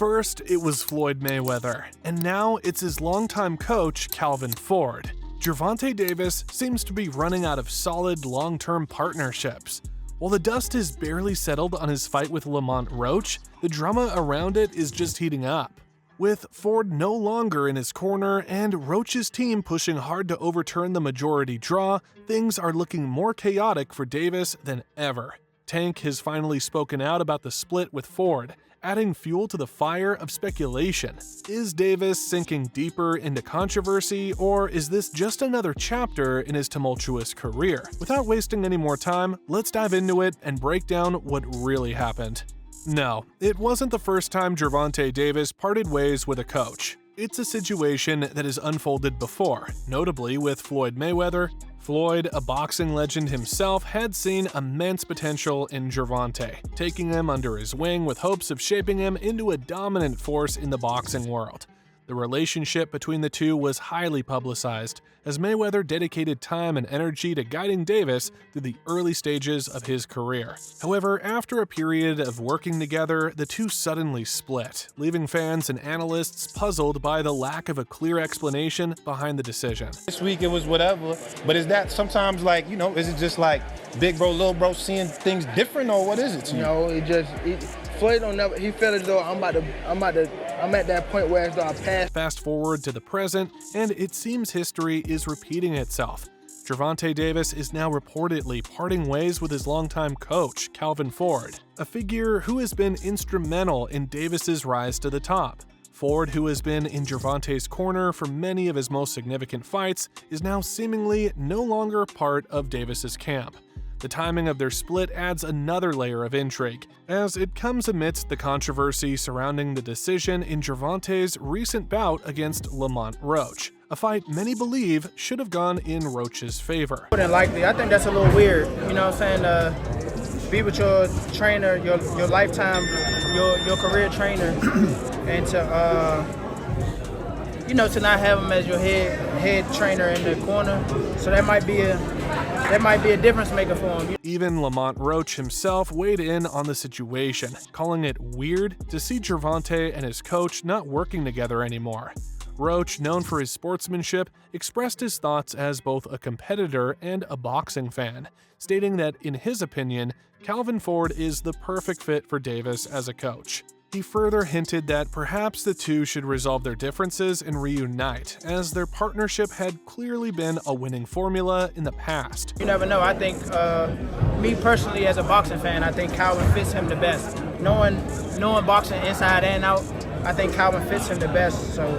First, it was Floyd Mayweather, and now it's his longtime coach, Calvin Ford. Gervonta Davis seems to be running out of solid long-term partnerships. While the dust has barely settled on his fight with Lamont Roach, the drama around it is just heating up. With Ford no longer in his corner and Roach's team pushing hard to overturn the majority draw, things are looking more chaotic for Davis than ever. Tank has finally spoken out about the split with Ford, adding fuel to the fire of speculation. Is Davis sinking deeper into controversy, or is this just another chapter in his tumultuous career? Without wasting any more time, let's dive into it and break down what really happened. No, it wasn't the first time Gervonta Davis parted ways with a coach. It's a situation that has unfolded before, notably with Floyd Mayweather. Floyd, a boxing legend himself, had seen immense potential in Gervonta, taking him under his wing with hopes of shaping him into a dominant force in the boxing world. The relationship between the two was highly publicized, as Mayweather dedicated time and energy to guiding Davis through the early stages of his career. However, after a period of working together, the two suddenly split, leaving fans and analysts puzzled by the lack of a clear explanation behind the decision. This week it was whatever, but is that sometimes like, is it just like big bro, little bro seeing things different, or what is it to you? No, Floyd don't never, he felt as though I'm at that point where as though I passed. Fast forward to the present, and it seems history is repeating itself. Gervonta Davis is now reportedly parting ways with his longtime coach, Calvin Ford, a figure who has been instrumental in Davis's rise to the top. Ford, who has been in Gervonta's corner for many of his most significant fights, is now seemingly no longer part of Davis's camp. The timing of their split adds another layer of intrigue, as it comes amidst the controversy surrounding the decision in Gervonta's recent bout against Lamont Roach, a fight many believe should have gone in Roach's favor. More than likely, I think that's a little weird, be with your trainer, your lifetime, your career trainer, and to not have him as your head trainer in the corner. So that might be a difference maker for him. Even Lamont Roach himself weighed in on the situation, calling it weird to see Gervonta and his coach not working together anymore. Roach, known for his sportsmanship, expressed his thoughts as both a competitor and a boxing fan, stating that, in his opinion, Calvin Ford is the perfect fit for Davis as a coach. He further hinted that perhaps the two should resolve their differences and reunite, as their partnership had clearly been a winning formula in the past. You never know. I think, me personally as a boxing fan, I think Calvin fits him the best. Knowing boxing inside and out, I think Calvin fits him the best, so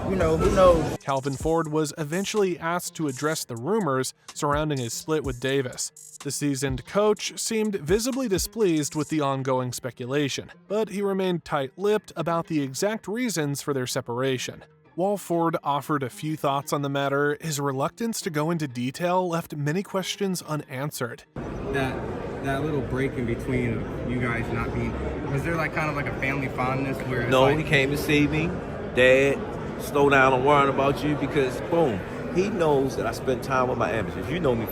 who knows? Calvin Ford was eventually asked to address the rumors surrounding his split with Davis. The seasoned coach seemed visibly displeased with the ongoing speculation, but he remained tight-lipped about the exact reasons for their separation. While Ford offered a few thoughts on the matter, his reluctance to go into detail left many questions unanswered. That little break in between of you guys not being, was there kind of a family fondness where it's No, he came to see me. Dad, slow down on worrying about you, because boom, he knows that I spend time with my amateurs. You know me,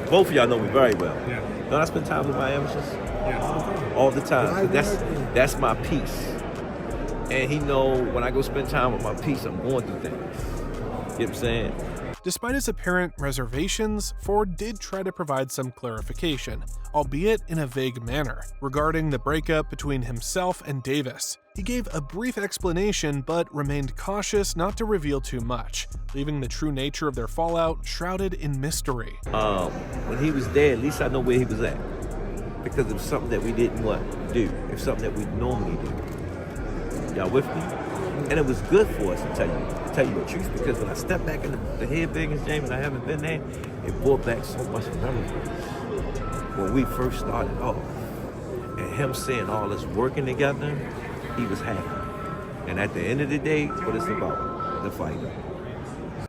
both of y'all know me very well. Yeah. Don't I spend time with my amateurs? Yeah. All the time. That's my peace. And he know when I go spend time with my peace, I'm going through things. You know what I'm saying? Despite his apparent reservations, Ford did try to provide some clarification, albeit in a vague manner, regarding the breakup between himself and Davis. He gave a brief explanation but remained cautious not to reveal too much, leaving the true nature of their fallout shrouded in mystery. When he was there, at least I know where he was at, because it was something that we didn't do. It was something that we normally do. Y'all with me? And it was good for us, to tell you the truth, because when I stepped back in the head biggest James, and I haven't been there, it brought back so much memories. When we first started off, and him saying all us working together, he was happy. And at the end of the day, what it's about, the fight.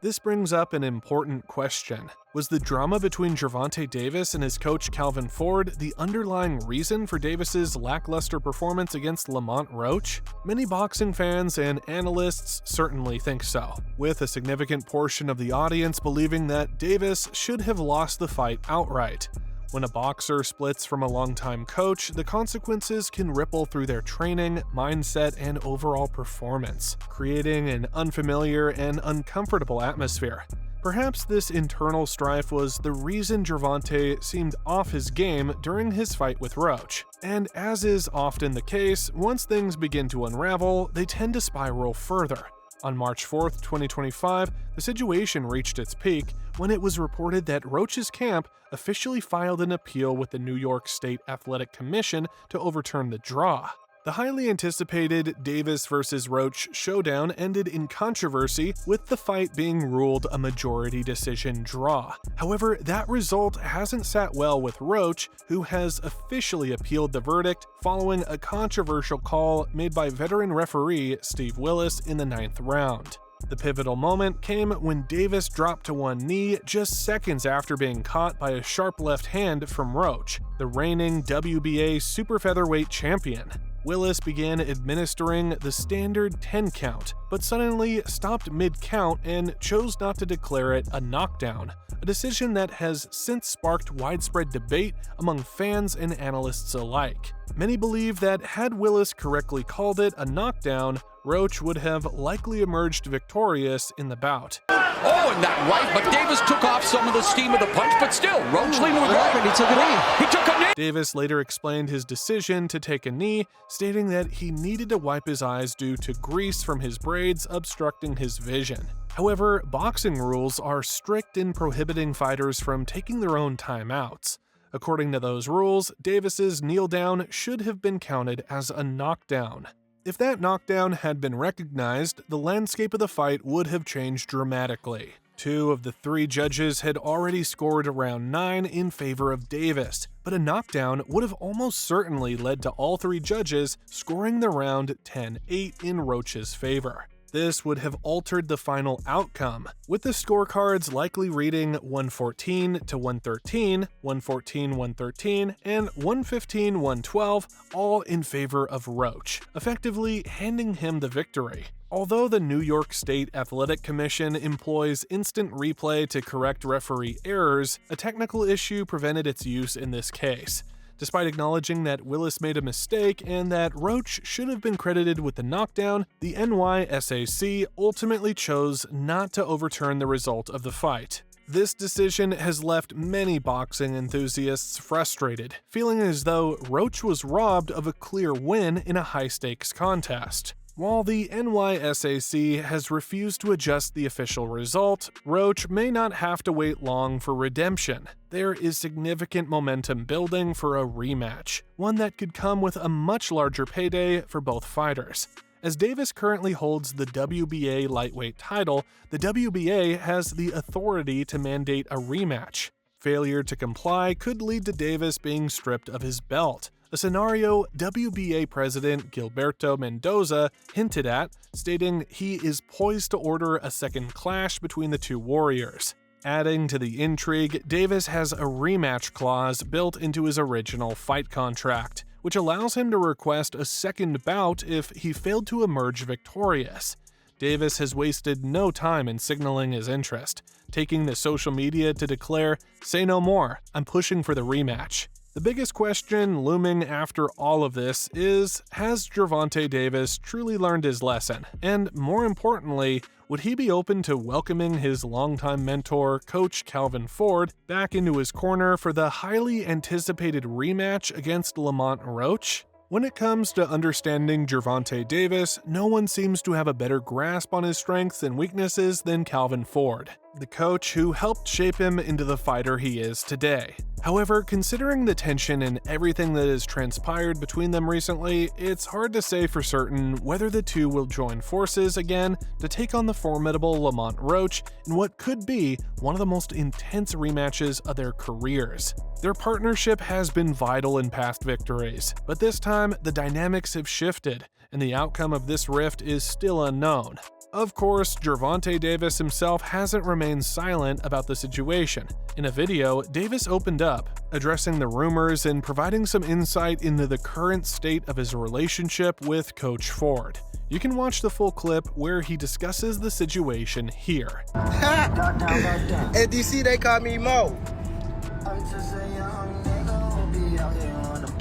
This brings up an important question. Was the drama between Gervonta Davis and his coach Calvin Ford the underlying reason for Davis's lackluster performance against Lamont Roach? Many boxing fans and analysts certainly think so, with a significant portion of the audience believing that Davis should have lost the fight outright. When a boxer splits from a longtime coach, the consequences can ripple through their training, mindset, and overall performance, creating an unfamiliar and uncomfortable atmosphere. Perhaps this internal strife was the reason Gervonta seemed off his game during his fight with Roach. And as is often the case, once things begin to unravel, they tend to spiral further. On March 4th, 2025, the situation reached its peak when it was reported that Roach's camp officially filed an appeal with the New York State Athletic Commission to overturn the draw. The highly anticipated Davis vs. Roach showdown ended in controversy, with the fight being ruled a majority decision draw. However, that result hasn't sat well with Roach, who has officially appealed the verdict following a controversial call made by veteran referee Steve Willis in the 9th round. The pivotal moment came when Davis dropped to one knee just seconds after being caught by a sharp left hand from Roach, the reigning WBA super featherweight champion. Willis began administering the standard 10 count, but suddenly stopped mid-count and chose not to declare it a knockdown, a decision that has since sparked widespread debate among fans and analysts alike. Many believe that had Willis correctly called it a knockdown, Roach would have likely emerged victorious in the bout. Oh, and that right, but Davis took off some of the steam of the punch, but still, Roach leaned with right. He took a knee. He took a knee. Davis later explained his decision to take a knee, stating that he needed to wipe his eyes due to grease from his braids obstructing his vision. However, boxing rules are strict in prohibiting fighters from taking their own timeouts. According to those rules, Davis's kneel down should have been counted as a knockdown. If that knockdown had been recognized, the landscape of the fight would have changed dramatically. 2 of the 3 judges had already scored around 9 in favor of Davis, but a knockdown would have almost certainly led to all 3 judges scoring the round 10-8 in Roach's favor. This would have altered the final outcome, with the scorecards likely reading 114 to 113, 114-113, and 115-112, all in favor of Roach, effectively handing him the victory. Although the New York State Athletic Commission employs instant replay to correct referee errors, a technical issue prevented its use in this case. Despite acknowledging that Willis made a mistake and that Roach should have been credited with the knockdown, the NYSAC ultimately chose not to overturn the result of the fight. This decision has left many boxing enthusiasts frustrated, feeling as though Roach was robbed of a clear win in a high-stakes contest. While the NYSAC has refused to adjust the official result, Roach may not have to wait long for redemption. There is significant momentum building for a rematch, one that could come with a much larger payday for both fighters. As Davis currently holds the WBA lightweight title, the WBA has the authority to mandate a rematch. Failure to comply could lead to Davis being stripped of his belt, a scenario WBA President Gilberto Mendoza hinted at, stating he is poised to order a second clash between the 2 warriors. Adding to the intrigue, Davis has a rematch clause built into his original fight contract, which allows him to request a second bout if he failed to emerge victorious. Davis has wasted no time in signaling his interest, taking to social media to declare, "Say no more, I'm pushing for the rematch." The biggest question looming after all of this is, has Gervonta Davis truly learned his lesson? And more importantly, would he be open to welcoming his longtime mentor, Coach Calvin Ford, back into his corner for the highly anticipated rematch against Lamont Roach? When it comes to understanding Gervonta Davis, no one seems to have a better grasp on his strengths and weaknesses than Calvin Ford, the coach who helped shape him into the fighter he is today. However, considering the tension and everything that has transpired between them recently, it's hard to say for certain whether the 2 will join forces again to take on the formidable Lamont Roach in what could be one of the most intense rematches of their careers. Their partnership has been vital in past victories, but this time the dynamics have shifted, and the outcome of this rift is still unknown. Of course, Gervonta Davis himself hasn't remained silent about the situation. In a video, Davis opened up, addressing the rumors and providing some insight into the current state of his relationship with Coach Ford. You can watch the full clip where he discusses the situation here. At DC, they call me Mo.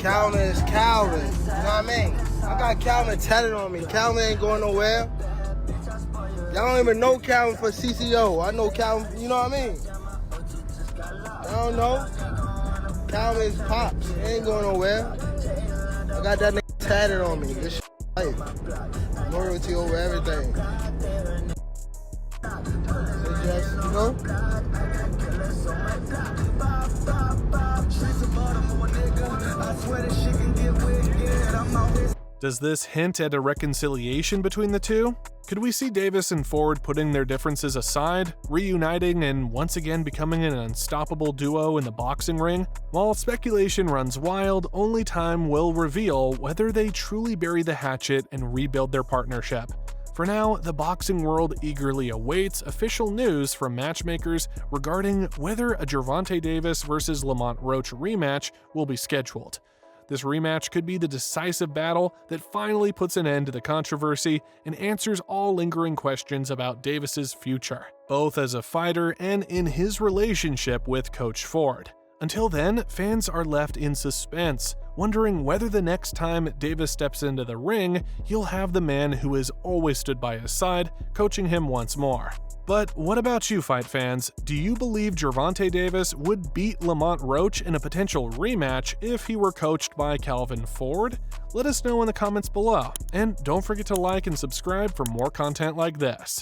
Calvin is Calvin. You know what I mean? I got Calvin tatted on me. Calvin ain't going nowhere. Y'all don't even know Calvin for CCO. I know Calvin, you know what I mean? I don't know. Calvin is Pops. He ain't going nowhere. I got that nigga tatted on me. This shit life. Loyalty over everything. So just, you know? Does this hint at a reconciliation between the two? Could we see Davis and Ford putting their differences aside, reuniting, and once again becoming an unstoppable duo in the boxing ring? While speculation runs wild, only time will reveal whether they truly bury the hatchet and rebuild their partnership. For now, the boxing world eagerly awaits official news from matchmakers regarding whether a Gervonta Davis versus Lamont Roach rematch will be scheduled. This rematch could be the decisive battle that finally puts an end to the controversy and answers all lingering questions about Davis's future, both as a fighter and in his relationship with Coach Ford. Until then, fans are left in suspense, wondering whether the next time Davis steps into the ring, he'll have the man who has always stood by his side coaching him once more. But what about you, fight fans? Do you believe Gervonta Davis would beat Lamont Roach in a potential rematch if he were coached by Calvin Ford? Let us know in the comments below, and don't forget to like and subscribe for more content like this.